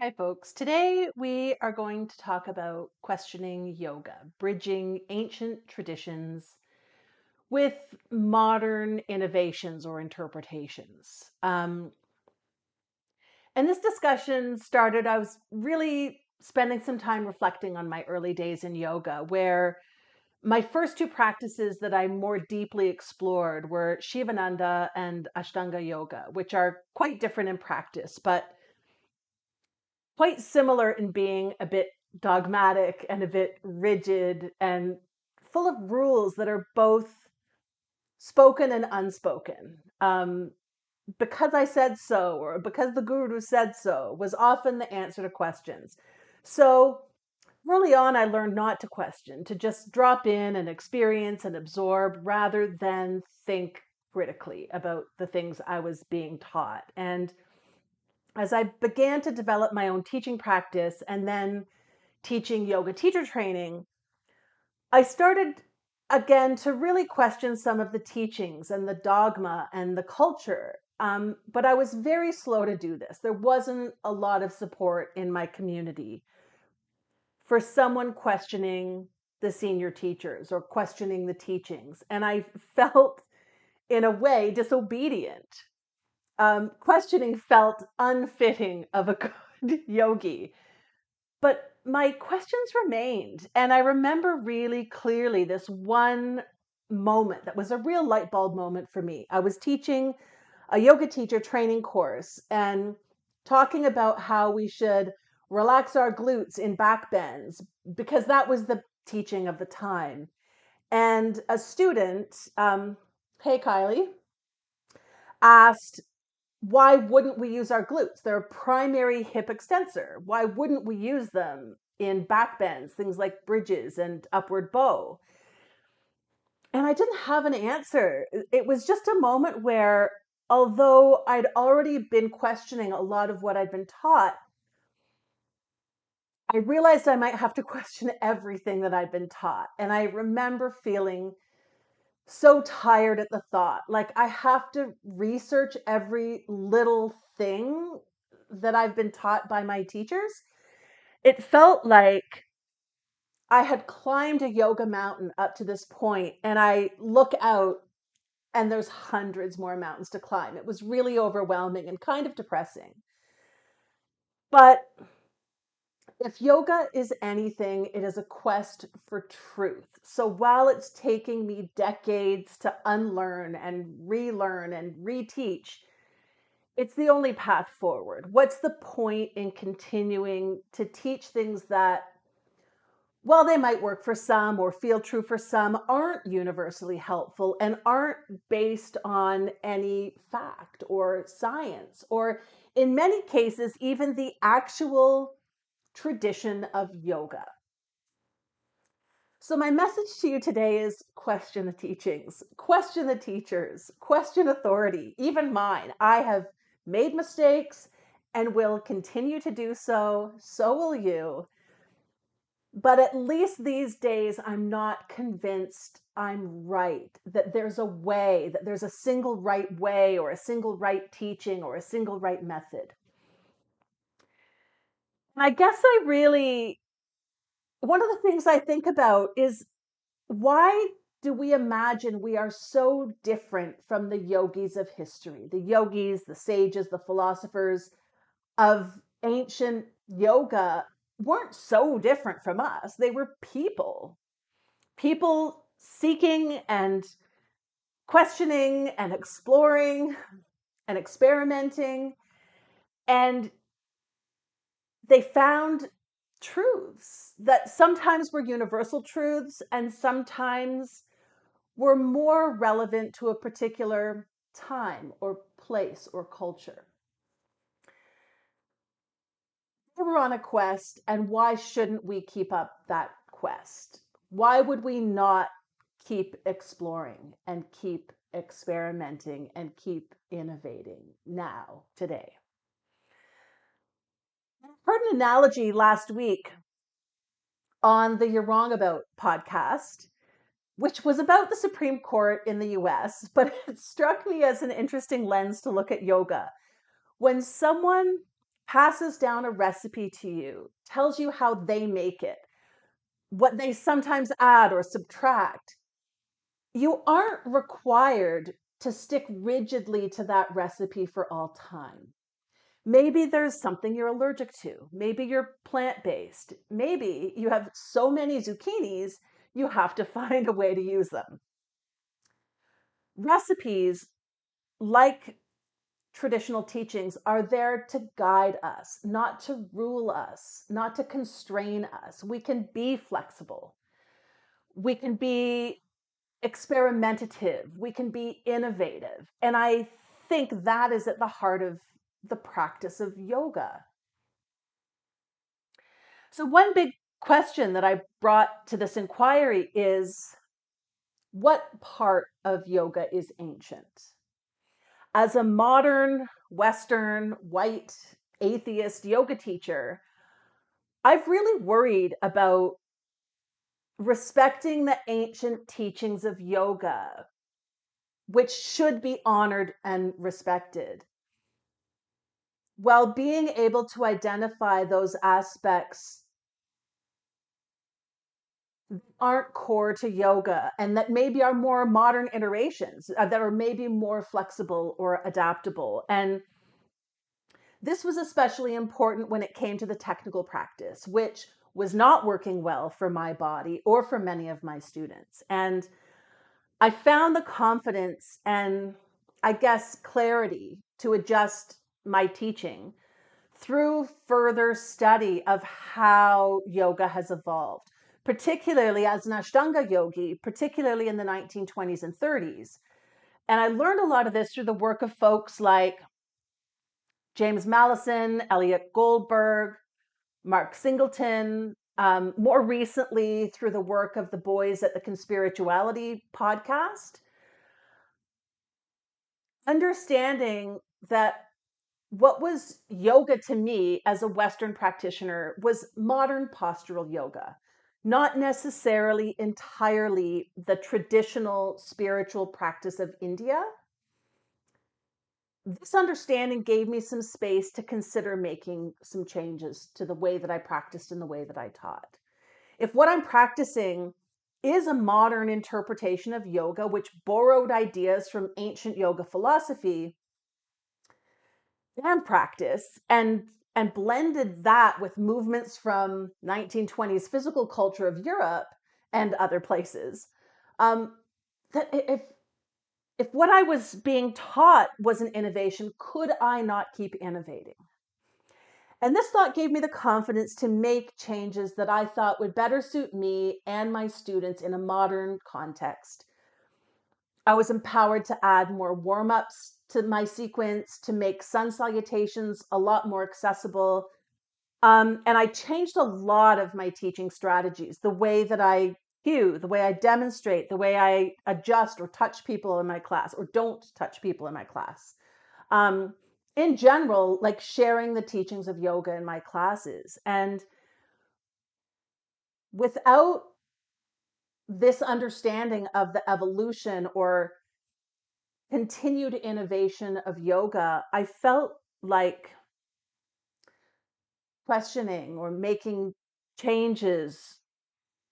Hi, folks. Today we are going to talk about questioning yoga, bridging ancient traditions with modern innovations or interpretations. And this discussion started, I was really spending some time reflecting on my early days in yoga, where my first two practices that I more deeply explored were Sivananda and Ashtanga yoga, which are quite different in practice, but quite similar in being a bit dogmatic and a bit rigid and full of rules that are both spoken and unspoken. Because I said so, or because the guru said so, was often the answer to questions. So early on, I learned not to question, to just drop in and experience and absorb rather than think critically about the things I was being taught. And as I began to develop my own teaching practice and then teaching yoga teacher training, I started again to really question some of the teachings and the dogma and the culture. But I was very slow to do this. There wasn't a lot of support in my community for someone questioning the senior teachers or questioning the teachings. And I felt, in a way, disobedient. Questioning felt unfitting of a good yogi. But my questions remained. And I remember really clearly this one moment that was a real light bulb moment for me. I was teaching a yoga teacher training course and talking about how we should relax our glutes in back bends because that was the teaching of the time. And a student, hey Kylie, asked, why wouldn't we use our glutes? They're a primary hip extensor. Why wouldn't we use them in back bends, things like bridges and upward bow? And I didn't have an answer. It was just a moment where, although I'd already been questioning a lot of what I'd been taught, I realized I might have to question everything that I'd been taught. And I remember feeling so tired at the thought. Like I have to research every little thing that I've been taught by my teachers. It felt like I had climbed a yoga mountain up to this point, and I look out and there's hundreds more mountains to climb. It was really overwhelming and kind of depressing. But if yoga is anything, it is a quest for truth. So while it's taking me decades to unlearn and relearn and reteach, it's the only path forward. What's the point in continuing to teach things that, while they might work for some or feel true for some, aren't universally helpful and aren't based on any fact or science, or in many cases, even the actual tradition of yoga? So, my message to you today is question the teachings, question the teachers, question authority, even mine. I have made mistakes and will continue to do so. So will you. But at least these days, I'm not convinced I'm right, that there's a way, that there's a single right way or a single right teaching or a single right method. And I guess one of the things I think about is, why do we imagine we are so different from the yogis of history? The yogis, the sages, the philosophers of ancient yoga weren't so different from us. They were people seeking and questioning and exploring and experimenting. And they found truths that sometimes were universal truths and sometimes were more relevant to a particular time or place or culture. We were on a quest, and why shouldn't we keep up that quest? Why would we not keep exploring and keep experimenting and keep innovating now, today? I heard an analogy last week on the You're Wrong About podcast, which was about the Supreme Court in the US, but it struck me as an interesting lens to look at yoga. When someone passes down a recipe to you, tells you how they make it, what they sometimes add or subtract, you aren't required to stick rigidly to that recipe for all time. Maybe there's something you're allergic to. Maybe you're plant based. Maybe you have so many zucchinis, you have to find a way to use them. Recipes, like traditional teachings, are there to guide us, not to rule us, not to constrain us. We can be flexible. We can be experimentative. We can be innovative. And I think that is at the heart of the practice of yoga. So, one big question that I brought to this inquiry is, what part of yoga is ancient? As a modern, Western, white, atheist yoga teacher, I've really worried about respecting the ancient teachings of yoga, which should be honored and respected, while being able to identify those aspects aren't core to yoga and that maybe are more modern iterations that are maybe more flexible or adaptable. And this was especially important when it came to the technical practice, which was not working well for my body or for many of my students. And I found the confidence and, I guess, clarity to adjust my teaching through further study of how yoga has evolved, particularly as an Ashtanga yogi, particularly in the 1920s and 30s. And I learned a lot of this through the work of folks like James Mallison, Elliot Goldberg, Mark Singleton, more recently through the work of the boys at the Conspirituality podcast, understanding that what was yoga to me as a Western practitioner was modern postural yoga, not necessarily entirely the traditional spiritual practice of India. This understanding gave me some space to consider making some changes to the way that I practiced and the way that I taught. If what I'm practicing is a modern interpretation of yoga, which borrowed ideas from ancient yoga philosophy and practice and blended that with movements from 1920s physical culture of Europe and other places, um, that if what I was being taught was an innovation, could I not keep innovating? And this thought gave me the confidence to make changes that I thought would better suit me and my students in a modern context. I was empowered to add more warm ups to my sequence, to make sun salutations a lot more accessible. And I changed a lot of my teaching strategies, the way that I cue, the way I demonstrate, the way I adjust or touch people in my class or don't touch people in my class. Um, in general, like sharing the teachings of yoga in my classes. And without this understanding of the evolution or continued innovation of yoga, I felt like questioning or making changes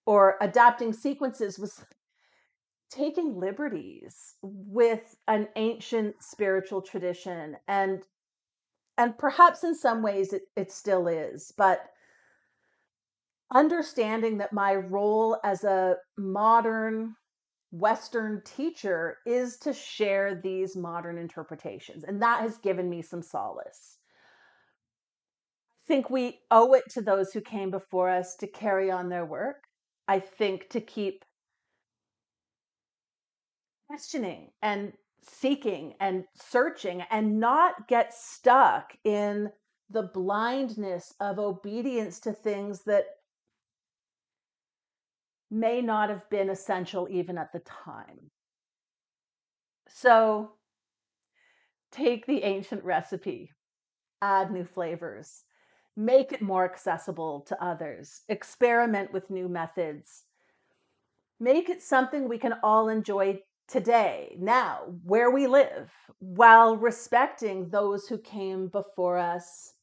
or adapting sequences was taking liberties with an ancient spiritual tradition, and perhaps in some ways it still is, but understanding that my role as a modern Western teacher is to share these modern interpretations, and that has given me some solace. I think we owe it to those who came before us to carry on their work. I think to keep questioning and seeking and searching and not get stuck in the blindness of obedience to things that may not have been essential even at the time. So take the ancient recipe, add new flavors, make it more accessible to others, experiment with new methods, make it something we can all enjoy today, now, where we live, while respecting those who came before us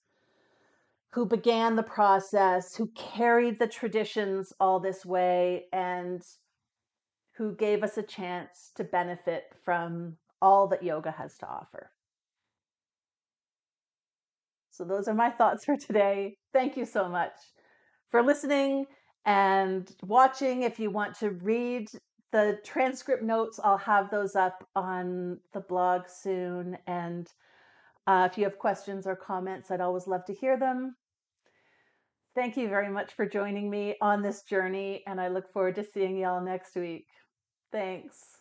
who began the process, who carried the traditions all this way, and who gave us a chance to benefit from all that yoga has to offer. So, those are my thoughts for today. Thank you so much for listening and watching. If you want to read the transcript notes, I'll have those up on the blog soon. And if you have questions or comments, I'd always love to hear them. Thank you very much for joining me on this journey, and I look forward to seeing y'all next week. Thanks.